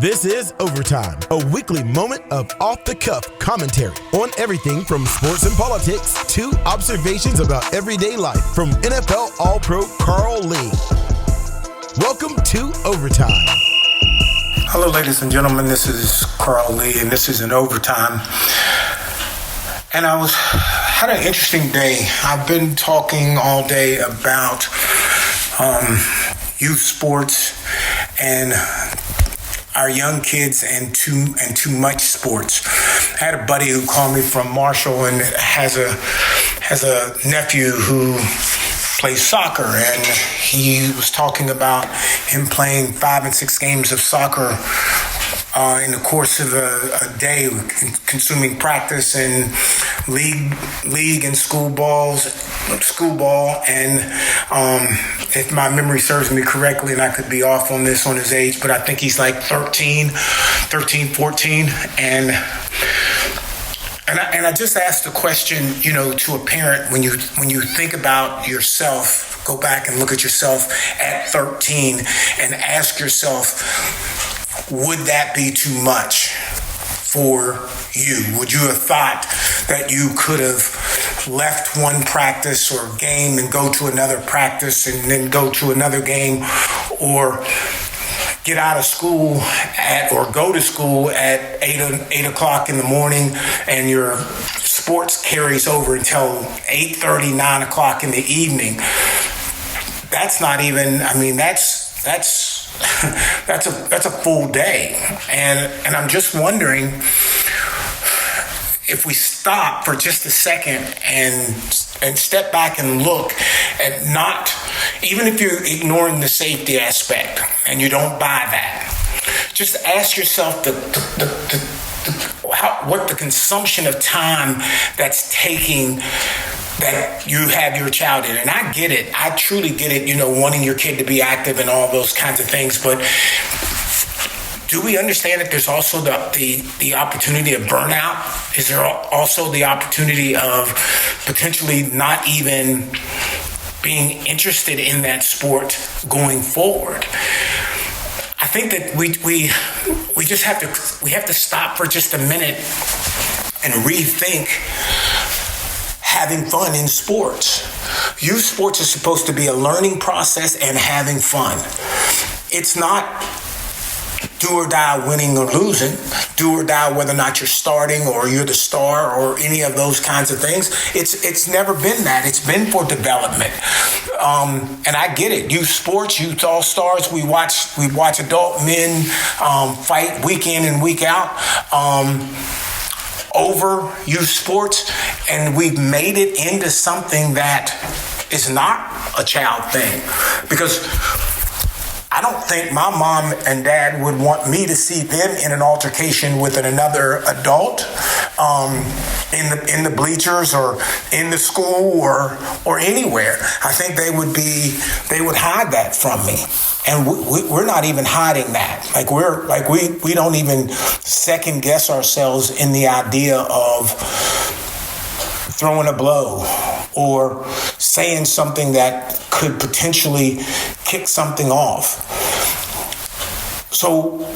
This is Overtime, a weekly moment of off-the-cuff commentary on everything from sports and politics to observations about everyday life from NFL All-Pro Carl Lee. Welcome to Overtime. Hello, ladies and gentlemen. This is Carl Lee, and this is an Overtime. And I had an interesting day. I've been talking all day about youth sports and our young kids and too much sports. I had a buddy who called me from Marshall and has a nephew who plays soccer, and he was talking about him playing 5 and 6 games of soccer in the course of a day, consuming practice and league and school ball, and if my memory serves me correctly, and I could be off on his age, but I think he's like 13, 14, and I just asked the question, to a parent, when you think about yourself, go back and look at yourself at 13 and ask yourself, would that be too much for you? Would you have thought that you could have left one practice or game and go to another practice and then go to another game, or get out of school or go to school at 8 o'clock in the morning and your sports carries over until 8:30, 9 o'clock in the evening? That's not even, that's a full day. And I'm just wondering if we stop for just a second and step back and look at, not, even if you're ignoring the safety aspect and you don't buy that, just ask yourself what the consumption of time that's taking that you have your child in. And I get it. I truly get it, wanting your kid to be active and all those kinds of things. But do we understand that there's also the opportunity of burnout? Is there also the opportunity of potentially not even being interested in that sport going forward? I think that we just have to stop for just a minute and rethink having fun in sports. Youth sports is supposed to be a learning process and having fun. It's not do or die winning or losing, do or die whether or not you're starting or you're the star or any of those kinds of things. It's never been that. It's been for development. And I get it. Youth sports, youth all-stars, we watch adult men fight week in and week out over youth sports, and we've made it into something that is not a child thing. Because I don't think my mom and dad would want me to see them in an altercation with another adult in the bleachers or in the school or anywhere. I think they would hide that from me. And we're not even hiding that. We don't even second guess ourselves in the idea of throwing a blow or saying something that could potentially kick something off. So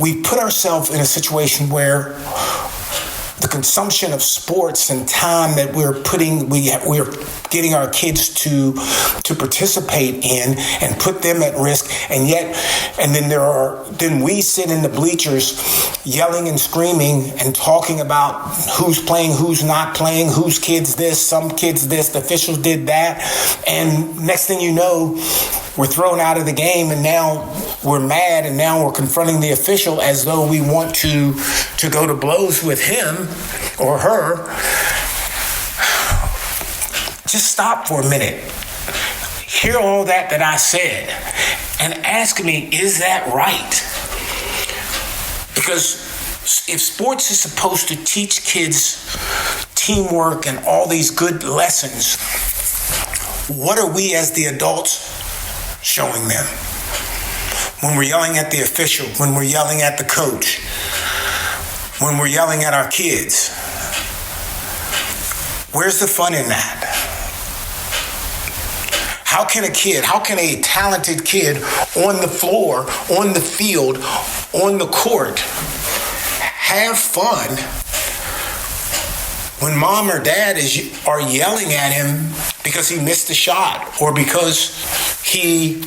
we put ourselves in a situation where the consumption of sports and time that we're getting our kids to participate in and put them at risk, and then we sit in the bleachers yelling and screaming and talking about who's playing, who's not playing, whose kids this, some kids this, the officials did that, and next thing you know, we're thrown out of the game, and now we're mad, and now we're confronting the official as though we want to go to blows with him or her. Just stop for a minute. Hear all that I said and ask me, is that right? Because if sports is supposed to teach kids teamwork and all these good lessons, what are we as the adults showing them? When we're yelling at the official, when we're yelling at the coach, when we're yelling at our kids, where's the fun in that? How can a talented kid on the floor, on the field, on the court, have fun when mom or dad are yelling at him because he missed a shot or because he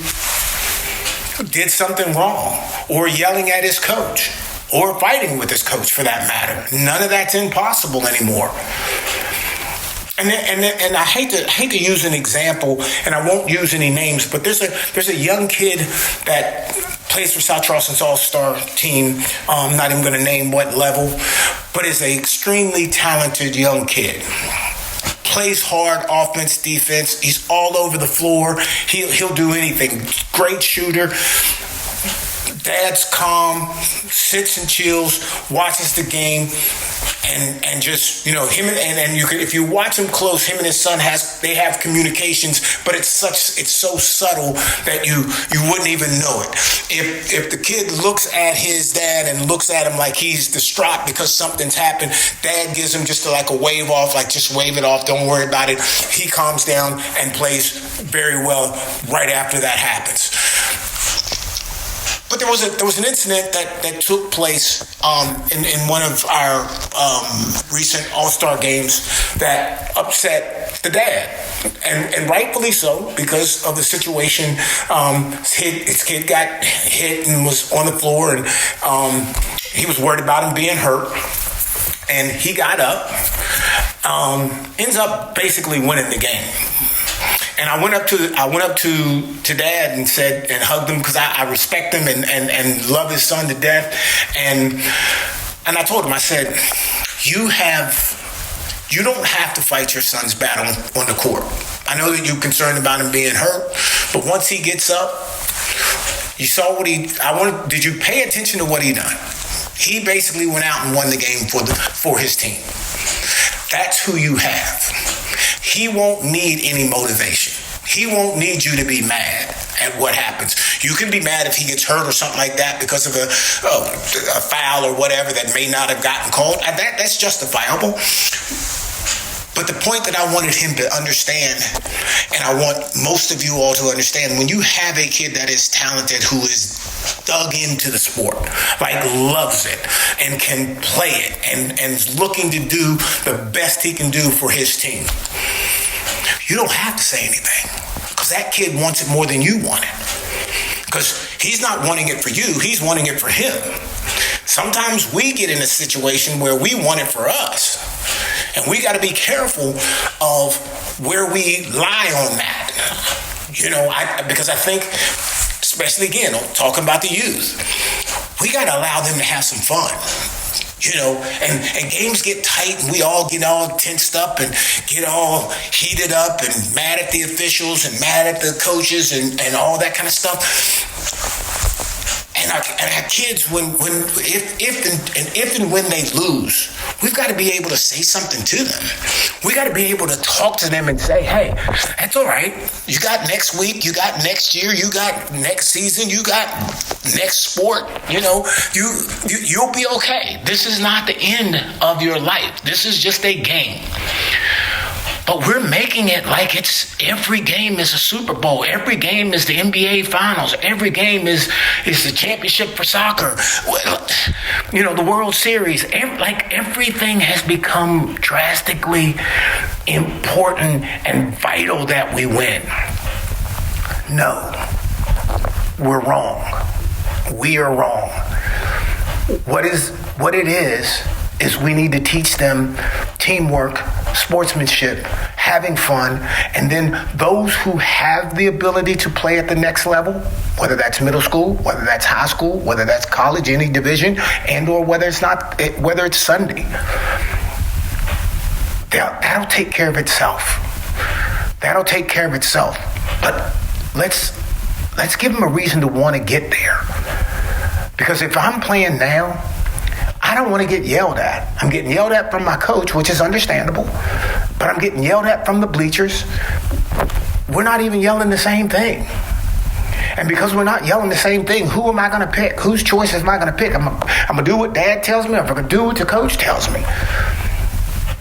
did something wrong, or yelling at his coach, or fighting with his coach for that matter. None of that's impossible anymore. And I hate to use an example, and I won't use any names, but there's a young kid that plays for South Charleston's All-Star team. I'm not even going to name what level, but is an extremely talented young kid. Plays hard, offense, defense. He's all over the floor. He'll do anything. Great shooter. Dad's calm, sits and chills, watches the game, and just, him and you can, if you watch him close, him and his son they have communications, but it's so subtle that you wouldn't even know it. If the kid looks at his dad and looks at him like he's distraught because something's happened, dad gives him just like a wave off, like just wave it off, don't worry about it. He calms down and plays very well right after that happens. But there was an incident that took place in one of our recent All-Star games that upset the dad, and rightfully so, because of the situation. His kid got hit and was on the floor, and he was worried about him being hurt. And he got up, ends up basically winning the game. And I went up to Dad and said, and hugged him, because I respect him and love his son to death. And I told him, I said, you don't have to fight your son's battle on the court. I know that you're concerned about him being hurt, but once he gets up, you saw did you pay attention to what he done? He basically went out and won the game for his team. That's who you have. He won't need any motivation. He won't need you to be mad at what happens. You can be mad if he gets hurt or something like that because of a foul or whatever that may not have gotten called. That's justifiable. But the point that I wanted him to understand, and I want most of you all to understand, when you have a kid that is talented, who is dug into the sport, like loves it and can play it and is looking to do the best he can do for his team, you don't have to say anything, because that kid wants it more than you want it. Because he's not wanting it for you, he's wanting it for him. Sometimes we get in a situation where we want it for us. And we got to be careful of where we lie on that. Because I think, especially again, talking about the youth, we got to allow them to have some fun. And games get tight, and we all get all tensed up and get all heated up and mad at the officials and mad at the coaches and all that kind of stuff. And our kids, if and when they lose, we've got to be able to say something to them. We got to be able to talk to them and say, hey, that's all right. You got next week, you got next year, you got next season, you got next sport. You'll be okay. This is not the end of your life. This is just a game. But we're making it like every game is a Super Bowl. Every game is the NBA Finals. Every game is the championship for soccer. The World Series. Everything has become drastically important and vital that we win. No, we're wrong. We are wrong. What it is we need to teach them teamwork, sportsmanship, having fun, and then those who have the ability to play at the next level, whether that's middle school, whether that's high school, whether that's college, any division, and or whether it's Sunday, that'll take care of itself. That'll take care of itself. But let's give them a reason to want to get there. Because if I'm playing now, I don't want to get yelled at. I'm getting yelled at from my coach, which is understandable, but I'm getting yelled at from the bleachers. We're not even yelling the same thing. And because we're not yelling the same thing, who am I going to pick? Whose choice am I going to pick? I'm going to do what Dad tells me, or I'm going to do what the coach tells me.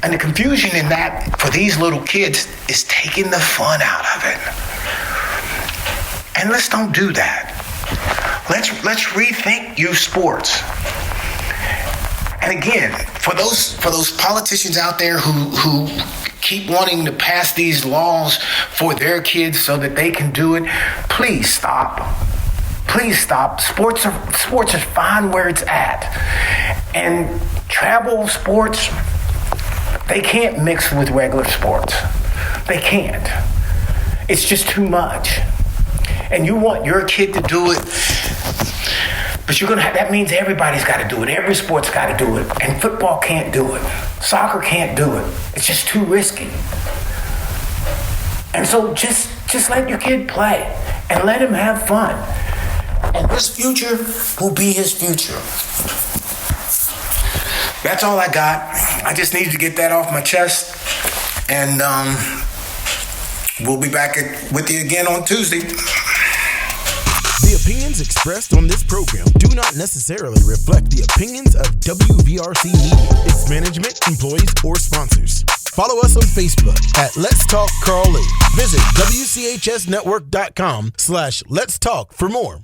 And the confusion in that for these little kids is taking the fun out of it. And let's don't do that. Let's rethink youth sports. And again, for those politicians out there who keep wanting to pass these laws for their kids so that they can do it, please stop. Please stop. Sports are fine where it's at. And travel sports, they can't mix with regular sports. They can't. It's just too much. And you want your kid to do it, but that means everybody's got to do it. Every sport's got to do it. And football can't do it. Soccer can't do it. It's just too risky. And so just let your kid play and let him have fun. And his future will be his future. That's all I got. I just need to get that off my chest. And we'll be back with you again on Tuesday. The opinions expressed on this program do not necessarily reflect the opinions of WVRC Media, its management, employees, or sponsors. Follow us on Facebook at Let's Talk Carl Lee. Visit WCHSnetwork.com/Let's Talk for more.